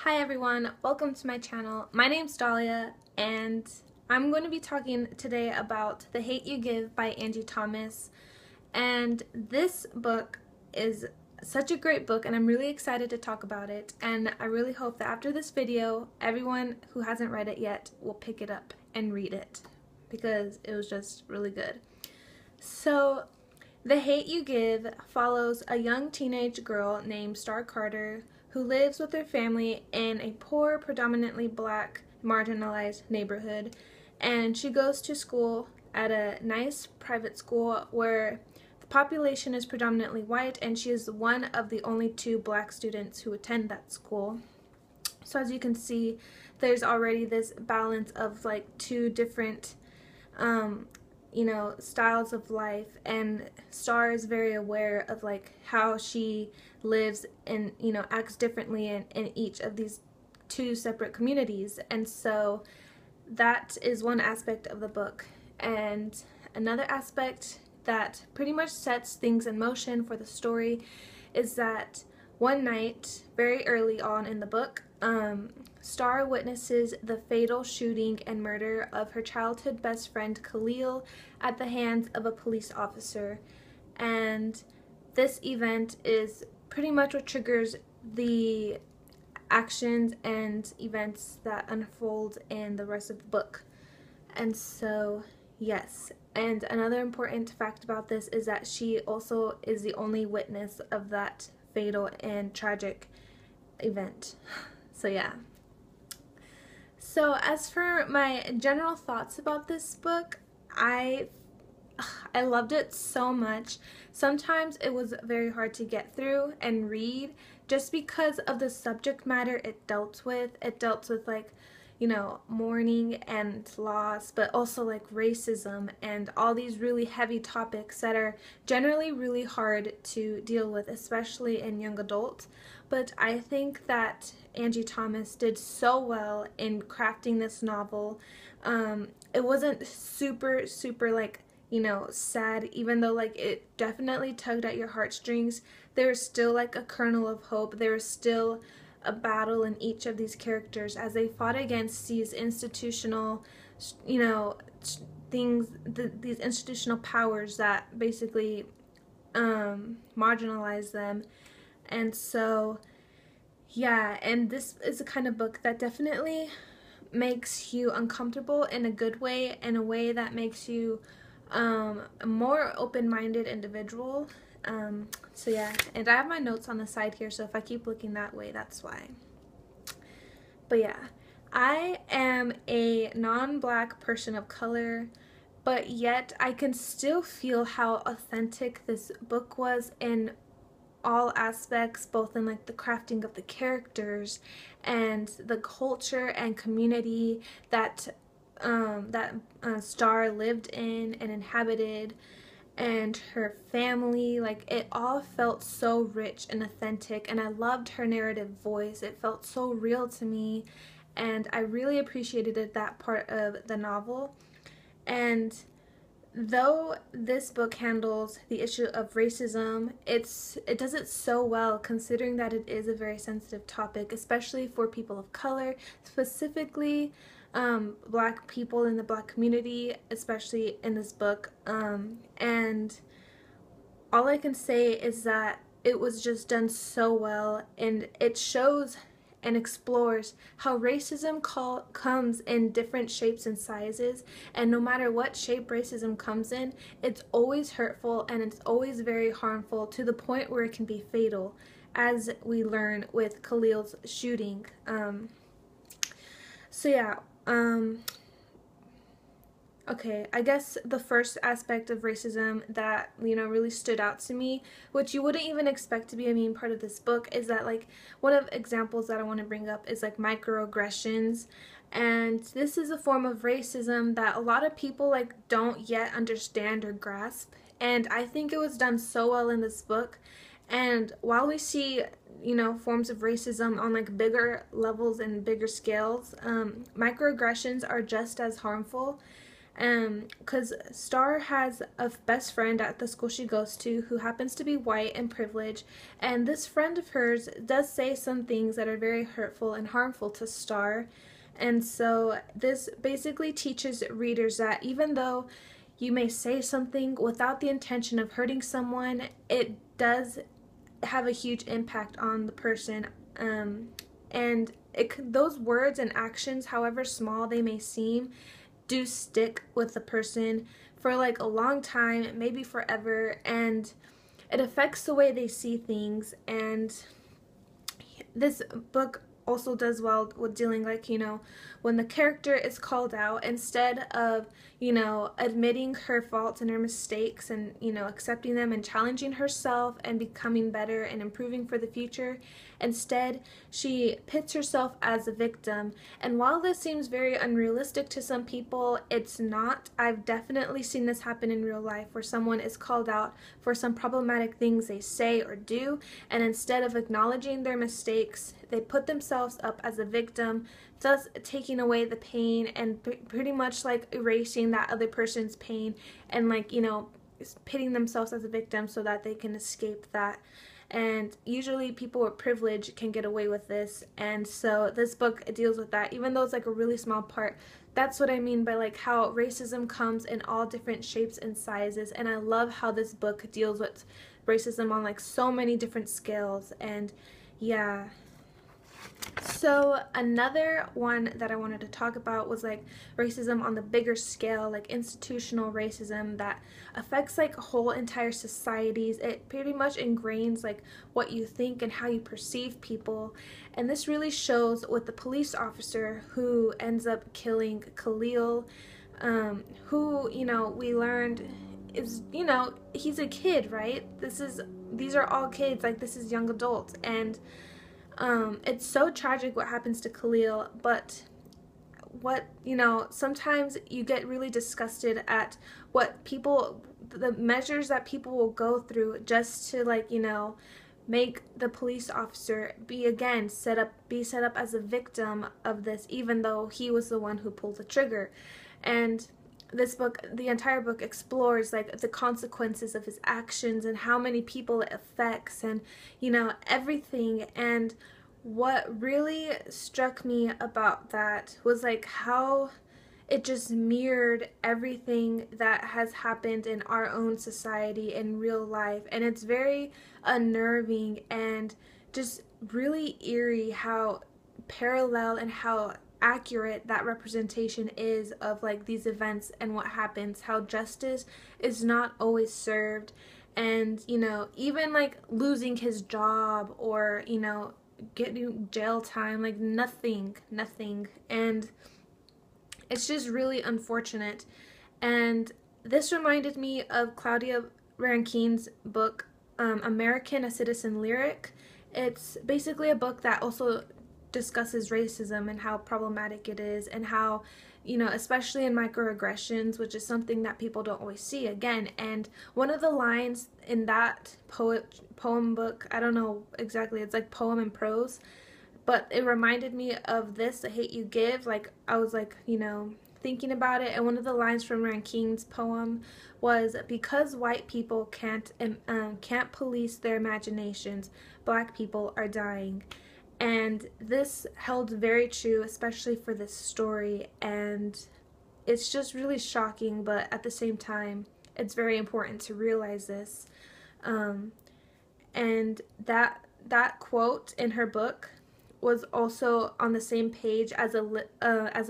Hi everyone, welcome to my channel. My name's Dahlia and I'm going to be talking today about The Hate You Give by Angie Thomas. And this book is such a great book and I'm really excited to talk about it, and I really hope that after this video everyone who hasn't read it yet will pick it up and read it because it was just really good. So The Hate You Give follows a young teenage girl named Star Carter who lives with her family in a poor, predominantly black, marginalized neighborhood. And she goes to school at a nice private school where the population is predominantly white, and she is one of the only two black students who attend that school. So as you can see, there's already this balance of like two different styles of life, and Star is very aware of like how she lives and acts differently in each of these two separate communities. And so that is one aspect of the book. And another aspect that pretty much sets things in motion for the story is that one night, very early on in the book, Star witnesses the fatal shooting and murder of her childhood best friend Khalil at the hands of a police officer. And this event is pretty much what triggers the actions and events that unfold in the rest of the book. And so, yes. And another important fact about this is that she also is the only witness of that fatal and tragic event. So yeah. So as for my general thoughts about this book, I loved it so much. Sometimes it was very hard to get through and read just because of the subject matter it dealt with. It dealt with like, mourning and loss, but also like racism and all these really heavy topics that are generally really hard to deal with, especially in young adults. But I think that Angie Thomas did so well in crafting this novel. It wasn't super like, sad, even though like it definitely tugged at your heartstrings. There was still like a kernel of hope. There was still a battle in each of these characters as they fought against these institutional, things, these institutional powers that basically marginalize them. And so, yeah, and this is a kind of book that definitely makes you uncomfortable in a good way, in a way that makes you a more open-minded individual. So yeah, and I have my notes on the side here, so if I keep looking that way, that's why. But yeah, I am a non-black person of color, but yet I can still feel how authentic this book was in all aspects, both in like the crafting of the characters and the culture and community that Star lived in and inhabited, and her family. Like, it all felt so rich and authentic, and I loved her narrative voice. It felt so real to me, and I really appreciated that part of the novel. And though this book handles the issue of racism, it does it so well, considering that it is a very sensitive topic, especially for people of color, specifically black people in the black community, especially in this book. And all I can say is that it was just done so well, and it shows and explores how racism comes in different shapes and sizes, and no matter what shape racism comes in, it's always hurtful and it's always very harmful, to the point where it can be fatal, as we learn with Khalil's shooting. So yeah, okay, I guess the first aspect of racism that, really stood out to me, which you wouldn't even expect to be a main part of this book, is that like one of the examples that I want to bring up is like microaggressions. And this is a form of racism that a lot of people like don't yet understand or grasp. And I think it was done so well in this book. And while we see, forms of racism on like bigger levels and bigger scales, microaggressions are just as harmful. Because Star has a best friend at the school she goes to who happens to be white and privileged, and this friend of hers does say some things that are very hurtful and harmful to Star. And so this basically teaches readers that even though you may say something without the intention of hurting someone, it does have a huge impact on the person. And those words and actions, however small they may seem, do stick with the person for like a long time, maybe forever, and it affects the way they see things. And this book also does well with dealing, like, when the character is called out, instead of, admitting her faults and her mistakes and, accepting them and challenging herself and becoming better and improving for the future, instead she pits herself as a victim. And while this seems very unrealistic to some people, it's not. I've definitely seen this happen in real life, where someone is called out for some problematic things they say or do, and instead of acknowledging their mistakes, they put themselves up as a victim, thus taking away the pain and pretty much like erasing that other person's pain, and like, pitting themselves as a victim so that they can escape that. And usually people with privilege can get away with this, and so this book deals with that, even though it's like a really small part. That's what I mean by like how racism comes in all different shapes and sizes, and I love how this book deals with racism on like so many different scales. And yeah. So another one that I wanted to talk about was like racism on the bigger scale, like institutional racism that affects like whole entire societies. It pretty much ingrains like what you think and how you perceive people. And this really shows with the police officer who ends up killing Khalil, who, we learned is, he's a kid, right? These are all kids, like this is young adults. And it's so tragic what happens to Khalil, but sometimes you get really disgusted at the measures that people will go through just to like, make the police officer be set up as a victim of this, even though he was the one who pulled the trigger. And this book, the entire book, explores like the consequences of his actions and how many people it affects, and everything. And what really struck me about that was like how it just mirrored everything that has happened in our own society in real life. And it's very unnerving and just really eerie how parallel and how accurate that representation is of like these events and what happens, how justice is not always served, and even like losing his job or getting jail time, like nothing. And it's just really unfortunate. And this reminded me of Claudia Rankine's book, American, A Citizen Lyric. It's basically a book that also discusses racism and how problematic it is, and how, especially in microaggressions, which is something that people don't always see again. And one of the lines in that poem book, I don't know exactly, it's like poem and prose, but it reminded me of this, The Hate You Give. Like I was like, thinking about it, and one of the lines from Rankine's poem was, because white people can't police their imaginations, black people are dying. And this held very true, especially for this story, and it's just really shocking, but at the same time, it's very important to realize this. And that quote in her book was also on the same page as a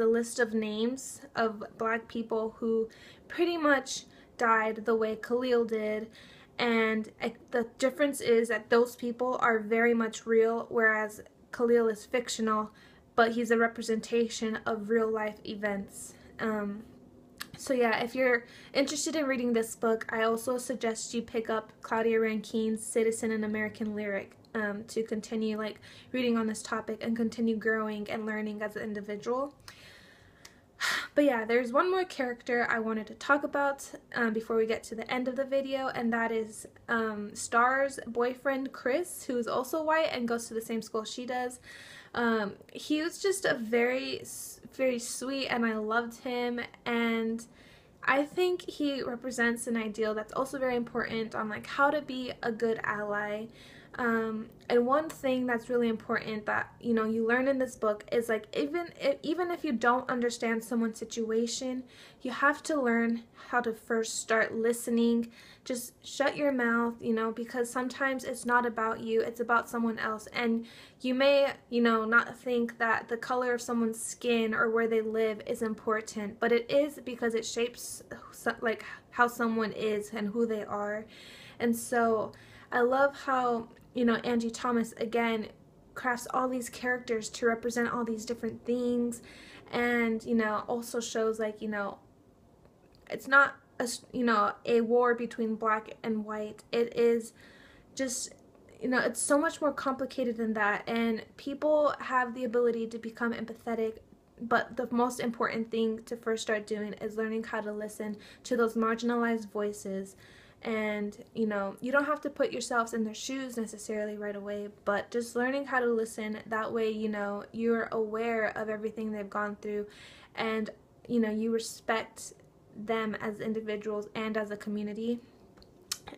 list of names of black people who pretty much died the way Khalil did. And the difference is that those people are very much real, whereas Khalil is fictional, but he's a representation of real life events. So yeah, if you're interested in reading this book, I also suggest you pick up Claudia Rankine's Citizen and American Lyric to continue like reading on this topic and continue growing and learning as an individual. But yeah, there's one more character I wanted to talk about before we get to the end of the video, and that is Star's boyfriend Chris, who is also white and goes to the same school she does. He was just a very, very sweet, and I loved him. And I think he represents an ideal that's also very important on like how to be a good ally. And one thing that's really important that you learn in this book is like even if you don't understand someone's situation, you have to learn how to first start listening. Just shut your mouth, because sometimes it's not about you, it's about someone else. And you may, not think that the color of someone's skin or where they live is important, but it is, because it shapes like how someone is and who they are. And so I love how Angie Thomas again crafts all these characters to represent all these different things, and also shows like it's not a war between black and white. It is just it's so much more complicated than that, and people have the ability to become empathetic, but the most important thing to first start doing is learning how to listen to those marginalized voices. And you don't have to put yourselves in their shoes necessarily right away, but just learning how to listen, that way you're aware of everything they've gone through, and you respect them as individuals and as a community.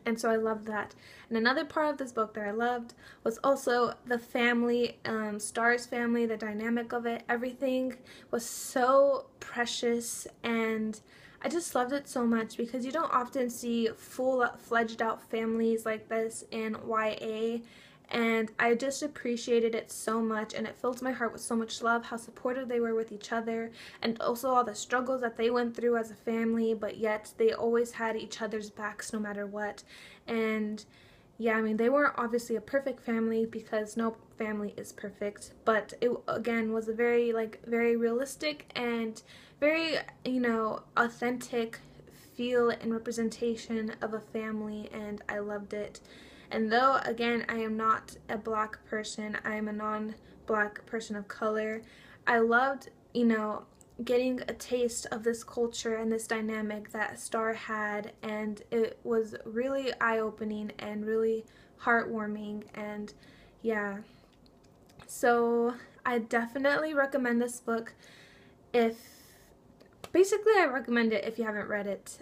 And so I love that. And another part of this book that I loved was also the family, Star's family, the dynamic of it. Everything was so precious, and I just loved it so much, because you don't often see full-fledged out families like this in YA, and I just appreciated it so much, and it filled my heart with so much love, how supportive they were with each other, and also all the struggles that they went through as a family, but yet they always had each other's backs no matter what. And yeah, I mean, they weren't obviously a perfect family, because no family is perfect, but it again was a very realistic and very authentic feel and representation of a family, and I loved it. And though again I am not a black person, I am a non-black person of color, I loved getting a taste of this culture and this dynamic that Star had, and it was really eye-opening and really heartwarming. And yeah, so I definitely recommend this book. I recommend it if you haven't read it.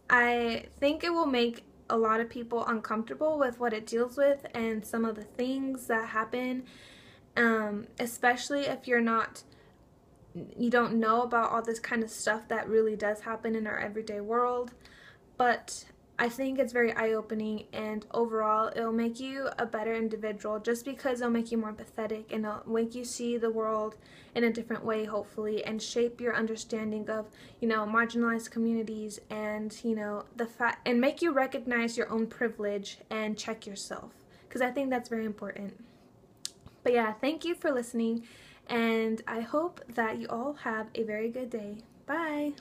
I think it will make a lot of people uncomfortable with what it deals with and some of the things that happen, especially if you don't know about all this kind of stuff that really does happen in our everyday world. But I think it's very eye-opening, and overall it'll make you a better individual, just because it'll make you more empathetic, and it'll make you see the world in a different way, hopefully, and shape your understanding of marginalized communities, and and make you recognize your own privilege and check yourself, because I think that's very important. But yeah, thank you for listening, and I hope that you all have a very good day. Bye!